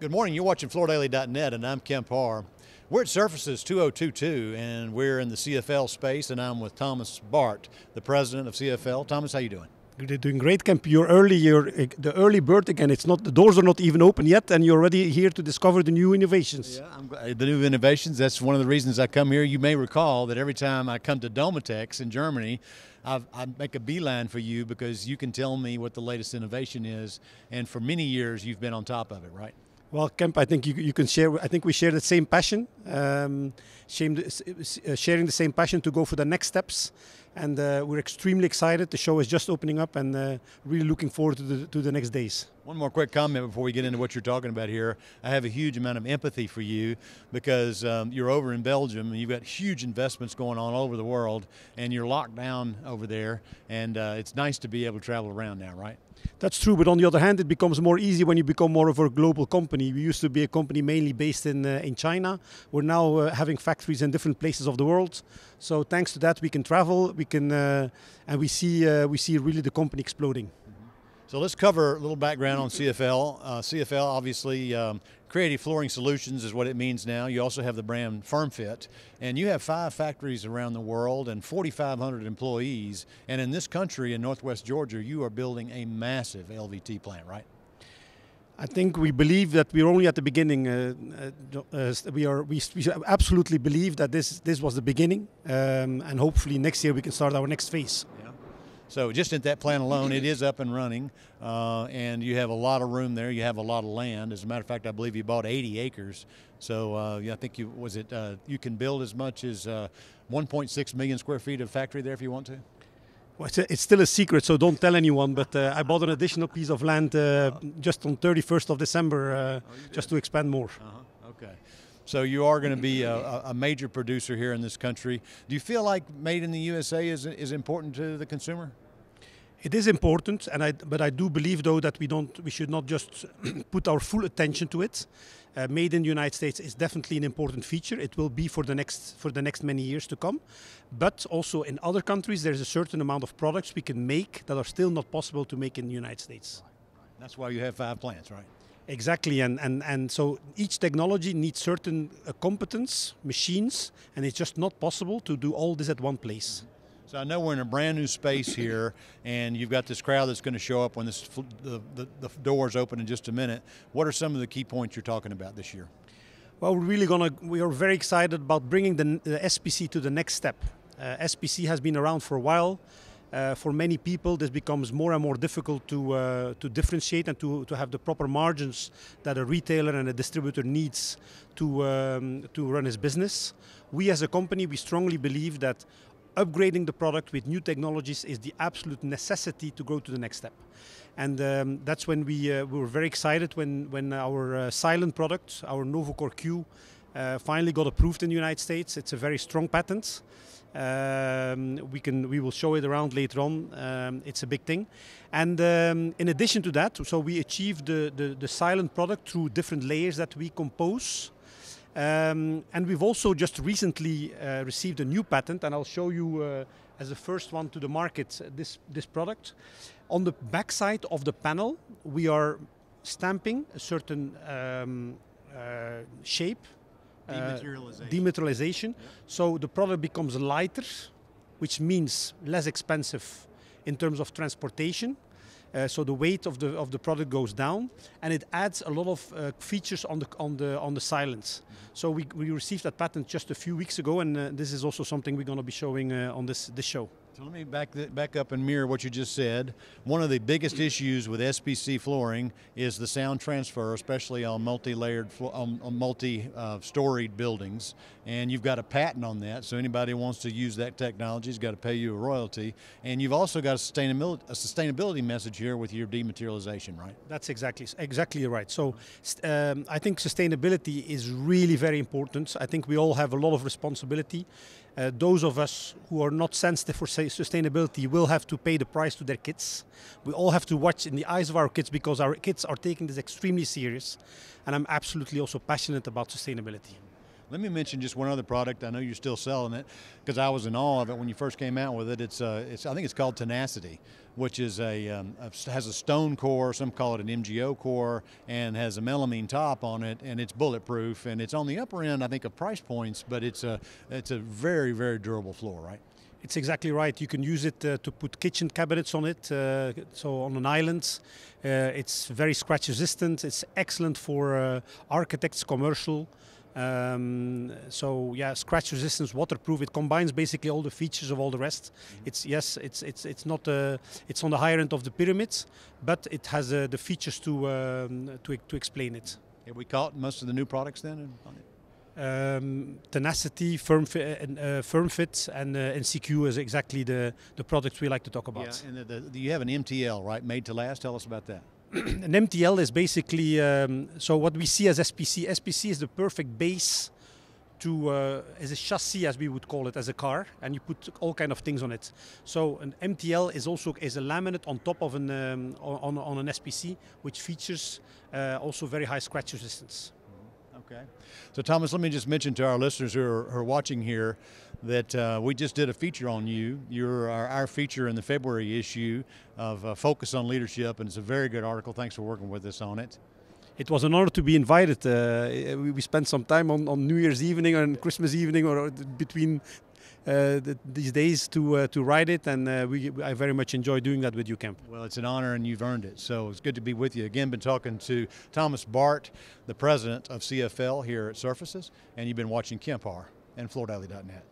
Good morning. You're watching FloorDaily.net, and I'm Kemp Harr. We're at Surfaces 2022, and we're in the CFL space, and I'm with Thomas Baert, the president of CFL. Thomas, how you doing? You're doing great, Kemp. You're the early bird again. It's not, the doors are not even open yet, and you're already here to discover the new innovations. Yeah, the new innovations. That's one of the reasons I come here. You may recall that every time I come to Domatex in Germany, I make a beeline for you because you can tell me what the latest innovation is, and for many years you've been on top of it, right? Well, Kemp, I think you can share. I think we share the same passion, sharing the same passion to go for the next steps, and we're extremely excited. The show is just opening up, and really looking forward to the next days. One more quick comment before we get into what you're talking about here. I have a huge amount of empathy for you because you're over in Belgium and you've got huge investments going on all over the world, and you're locked down over there, and it's nice to be able to travel around now, right? That's true, but on the other hand, it becomes more easy when you become more of a global company. We used to be a company mainly based in China. We're now having factories in different places of the world. So thanks to that, we can travel. We can, and we see really the company exploding. So let's cover a little background on CFL. CFL, obviously, Creative Flooring Solutions is what it means now. You also have the brand FirmFit, and you have 5 factories around the world and 4,500 employees. And in this country, in Northwest Georgia, you are building a massive LVT plant, right? I think we believe that we're only at the beginning. We absolutely believe that this was the beginning, and hopefully next year we can start our next phase. Yeah. So just at that plant alone, it is up and running, and you have a lot of room there. You have a lot of land. As a matter of fact, I believe you bought 80 acres. So yeah, I think you can build as much as 1.6 million square feet of factory there if you want to? Well, it's still a secret, so don't tell anyone, but I bought an additional piece of land just on 31st of December just to expand more. Okay. So you are going to be a major producer here in this country. Do you feel like made in the USA is important to the consumer? It is important, but I do believe though that we should not just put our full attention to it. Made in the United States is definitely an important feature. It will be for the next many years to come. But also in other countries, there's a certain amount of products we can make that are still not possible to make in the United States. That's why you have 5 plants, right? Exactly, and so each technology needs certain competence, machines, and it's just not possible to do all this at one place. So I know we're in a brand new space here, and you've got this crowd that's going to show up when the doors open in just a minute. What are some of the key points you're talking about this year? Well, we are very excited about bringing the SPC to the next step. SPC has been around for a while. For many people, this becomes more and more difficult to differentiate and to have the proper margins that a retailer and a distributor needs to run his business. We as a company, we strongly believe that upgrading the product with new technologies is the absolute necessity to go to the next step. And that's when we were very excited when our silent product, our Novacore Q, finally got approved in the United States. It's a very strong patent. We will show it around later on. It's a big thing. And in addition to that, so we achieved the silent product through different layers that we compose. And we've also just recently received a new patent, and I'll show you as the first one to the market this product. On the back side of the panel, we are stamping a certain shape. Demetallization. Yeah. So the product becomes lighter, which means less expensive in terms of transportation. So the weight of the product goes down, and it adds a lot of features on the silence. So we received that patent just a few weeks ago, and this is also something we're going to be showing on this show. So let me back up and mirror what you just said. One of the biggest issues with SPC flooring is the sound transfer, especially on multi-layered, on multi-storied buildings. And you've got a patent on that, so anybody who wants to use that technology has got to pay you a royalty. And you've also got a sustainability message here with your dematerialization, right? That's exactly right. So I think sustainability is really very important. I think we all have a lot of responsibility. Those of us who are not sensitive for sustainability will have to pay the price to their kids. We all have to watch in the eyes of our kids because our kids are taking this extremely serious. And I'm absolutely also passionate about sustainability. Let me mention just one other product. I know you're still selling it because I was in awe of it when you first came out with it. I think it's called Tenacity, which is has a stone core, some call it an MgO core, and has a melamine top on it, and it's bulletproof, and it's on the upper end, I think, of price points, but it's a very, very durable floor, right? It's exactly right. You can use it to put kitchen cabinets on it, so on an island. It's very scratch resistant. It's excellent for architects, commercial. So yeah, scratch resistance, waterproof. It combines basically all the features of all the rest. Mm-hmm. It's not it's on the higher end of the pyramids, but it has the features to explain it. Have we caught most of the new products then on it? Tenacity, FirmFit's, and NCQ is exactly the products we like to talk about. Yeah, and you have an MTL, right? Made to last. Tell us about that. An MTL is basically so what we see as SPC. SPC is the perfect base to as a chassis, as we would call it, as a car, and you put all kind of things on it. So an MTL is also a laminate on top of an on an SPC, which features also very high scratch resistance. Okay. So Thomas, let me just mention to our listeners who are watching here that we just did a feature on you. You're our feature in the February issue of Focus on Leadership, and it's a very good article. Thanks for working with us on it. It was an honor to be invited. We spent some time on New Year's evening or Christmas evening or between these days to write it, and I very much enjoy doing that with you, Kemp. Well, it's an honor and you've earned it, so it's good to be with you. Again, been talking to Thomas Baert, the president of CFL here at Surfaces, and you've been watching Kemp Harr and FloorDaily.net.